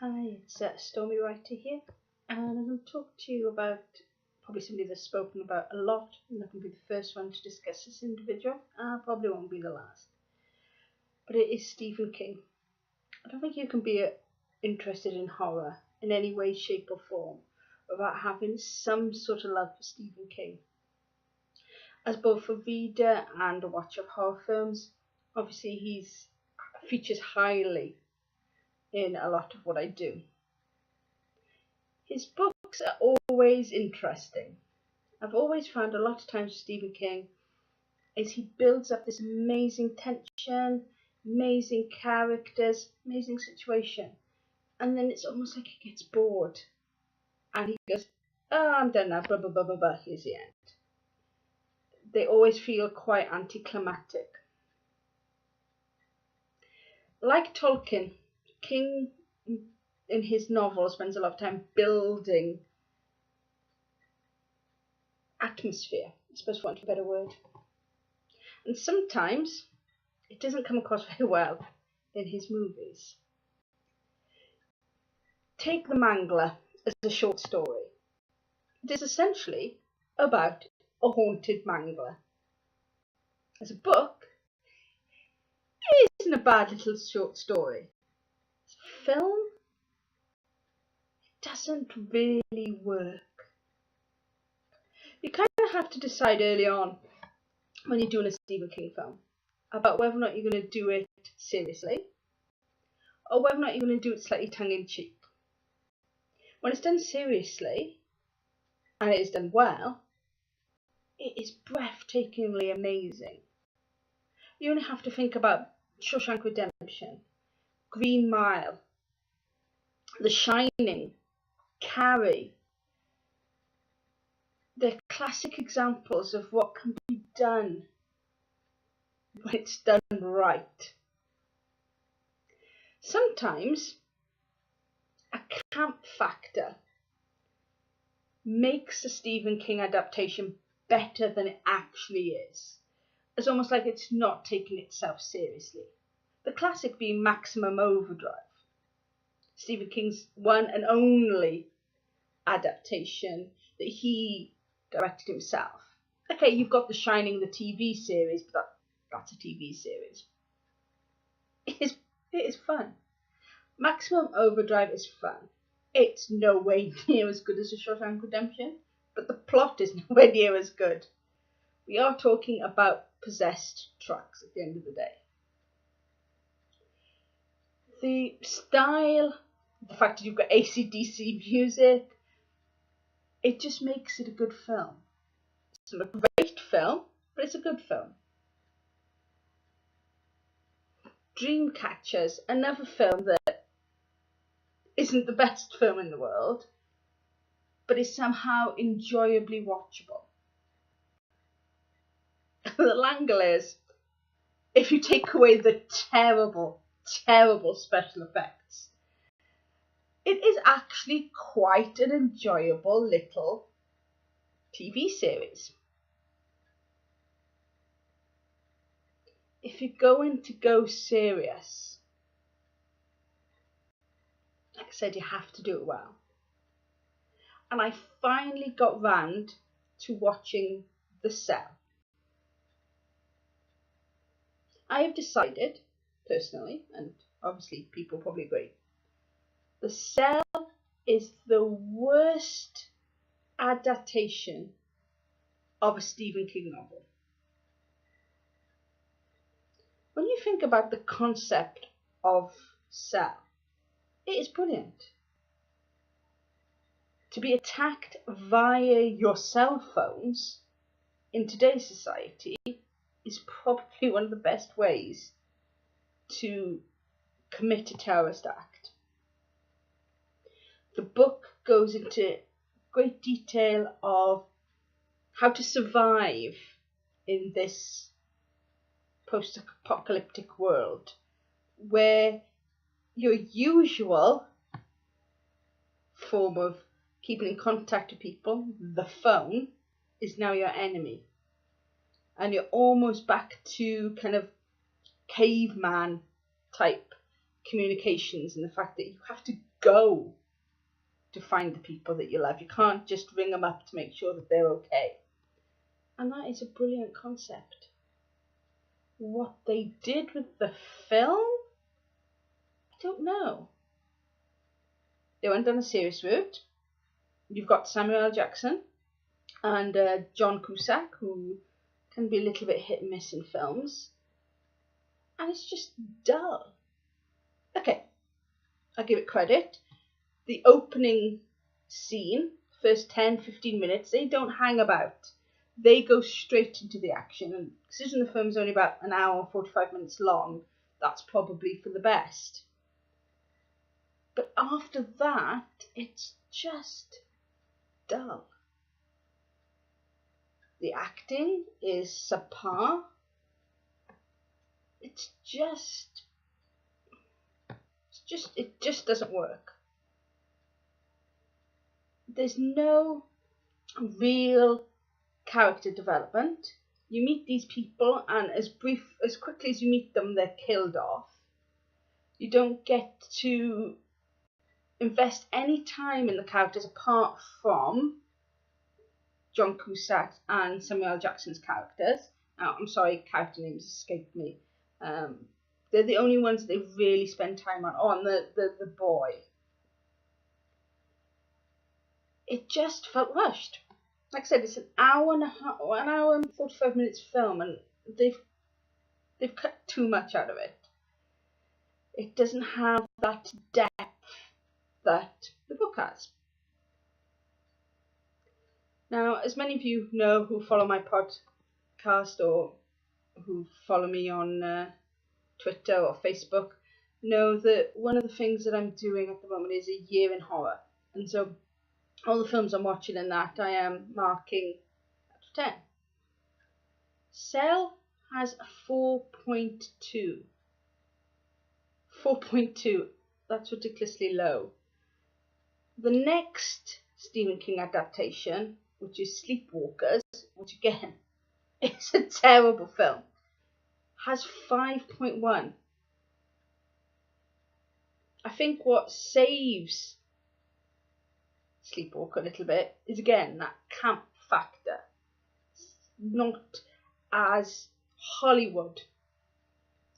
Hi, it's Stormywriter here, and I'm going to talk to you about probably somebody that's spoken about a lot. I'm not going to be the first one to discuss this individual, probably won't be the last, but it is Stephen King. I don't think you can be interested in horror in any way, shape or form without having some sort of love for Stephen King. As both a reader and a watcher of horror films, obviously he features highly in a lot of what I do. His books are always interesting. I've always found a lot of times with Stephen King is he builds up this amazing tension, amazing characters, amazing situation, and then it's almost like he gets bored and he goes, "Oh, I'm done now, blah blah blah blah blah, here's the end." They always feel quite anticlimactic. Like Tolkien, King in his novels spends a lot of time building atmosphere, I suppose, for want of a better word. And sometimes it doesn't come across very well in his movies. Take The Mangler as a short story. It is essentially about a haunted mangler. As a book, it isn't a bad little short story. As a film, it doesn't really work. You kind of have to decide early on when you're doing a Stephen King film about whether or not you're going to do it seriously or whether or not you're going to do it slightly tongue-in-cheek. When it's done seriously, and it is done well, it is breathtakingly amazing. You only have to think about Shawshank Redemption, Green Mile, The Shining, Carrie. They're classic examples of what can be done when it's done right. Sometimes a camp factor makes a Stephen King adaptation better than it actually is. It's almost like it's not taking itself seriously. The classic being Maximum Overdrive, Stephen King's one and only adaptation that he directed himself. Okay, you've got The Shining, the TV series, but that's a TV series. It is fun. Maximum Overdrive is fun. It's no way near as good as The Shawshank Redemption, but the plot is nowhere near as good. We are talking about possessed trucks at the end of the day. The style, the fact that you've got AC/DC music, it just makes it a good film. It's not a great film, but it's a good film. Dreamcatcher's another film that isn't the best film in the world, but is somehow enjoyably watchable. The Langoliers, if you take away the terrible special effects, it is actually quite an enjoyable little TV series. If you're going to go serious, like I said, you have to do it well. And I finally got round to watching The Cell. I have decided, personally, and obviously people probably agree, The Cell is the worst adaptation of a Stephen King novel. When you think about the concept of Cell, it is brilliant. To be attacked via your cell phones in today's society is probably one of the best ways to commit a terrorist act. The book goes into great detail of how to survive in this post-apocalyptic world where your usual form of keeping in contact with people, the phone, is now your enemy. And you're almost back to kind of caveman type communications, and the fact that you have to go to find the people that you love. You can't just ring them up to make sure that they're okay. And that is a brilliant concept. What they did with the film, I don't know. They went down a serious route. You've got Samuel L. Jackson and John Cusack, who can be a little bit hit and miss in films. And it's just dull. Okay, I'll give it credit. The opening scene, first 10-15 minutes, they don't hang about. They go straight into the action. And considering the film's only about an hour and 45 minutes long, that's probably for the best. But after that, it's just dull. The acting is subpar. It just doesn't work. There's no real character development. You meet these people, and as quickly as you meet them, they're killed off. You don't get to invest any time in the characters apart from John Cusack and Samuel L. Jackson's characters. I'm sorry, character names escaped me. They're the only ones that they really spend time on. Oh, and the boy. It just felt rushed. Like I said, it's an hour and 45 minutes film, and they've cut too much out of it. It doesn't have that depth that the book has. Now, as many of you know who follow my podcast or who follow me on Twitter or Facebook, know that one of the things that I'm doing at the moment is a year in horror. And so all the films I'm watching in that, I am marking out of 10. Cell has a 4.2. 4.2. That's ridiculously low. The next Stephen King adaptation, which is Sleepwalkers, which again is a terrible film, has 5.1. I think what saves Sleepwalker a little bit is again that camp factor. It's not as Hollywood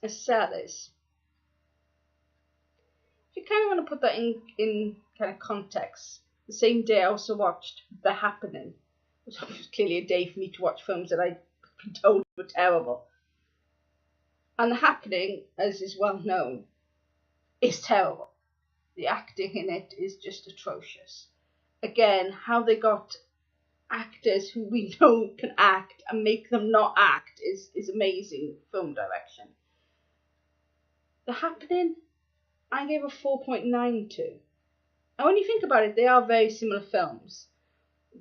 as Cell is. If you kind of want to put that in kind of context, the same day I also watched The Happening, which was clearly a day for me to watch films that I'd been told were terrible. And The Happening, as is well known, is terrible. The acting in it is just atrocious. Again, how they got actors who we know can act and make them not act is amazing film direction. The Happening, I gave a 4.9 to. And when you think about it, they are very similar films.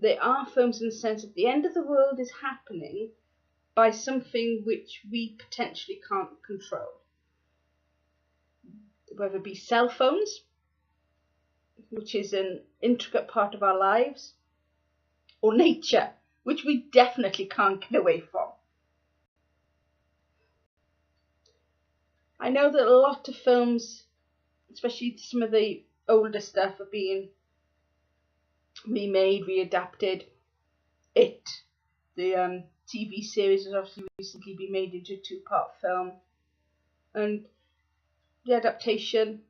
They are films in the sense that the end of the world is happening by something which we potentially can't control. Whether it be cell phones, which is an intricate part of our lives, or nature, which we definitely can't get away from. I know that a lot of films, especially some of the older stuff, are being remade, readapted. It, the TV series, has obviously recently been made into a 2-part film, and the adaptation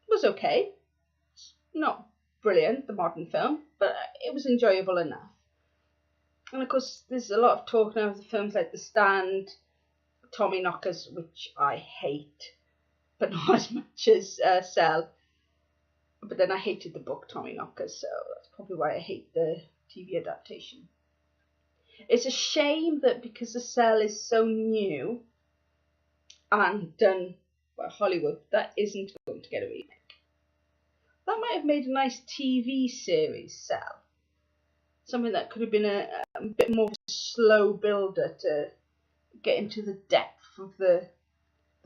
was okay. It's not brilliant, the modern film, but it was enjoyable enough. And of course, there's a lot of talk now of the films like The Stand, Tommy Knockers, which I hate, but not as much as Cell. But then I hated the book Tommy Knockers, so that's probably why I hate the TV adaptation. It's a shame that because the Cell is so new and done by Hollywood, that isn't going to get a remake. That might have made a nice TV series, Cell. Something that could have been a bit more of a slow builder to get into the depth of the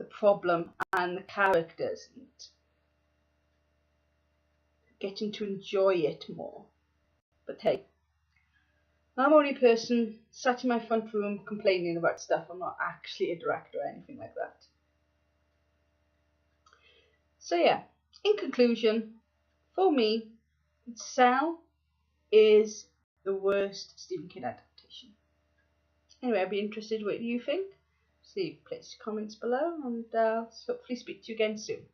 problem and the characters and getting to enjoy it more. But hey, I'm only a person sat in my front room complaining about stuff. I'm not actually a director or anything like that. So yeah, In conclusion, for me, Cell is the worst Stephen King adaptation. Anyway, I'd be interested what you think. So please comments below, and I'll hopefully speak to you again soon.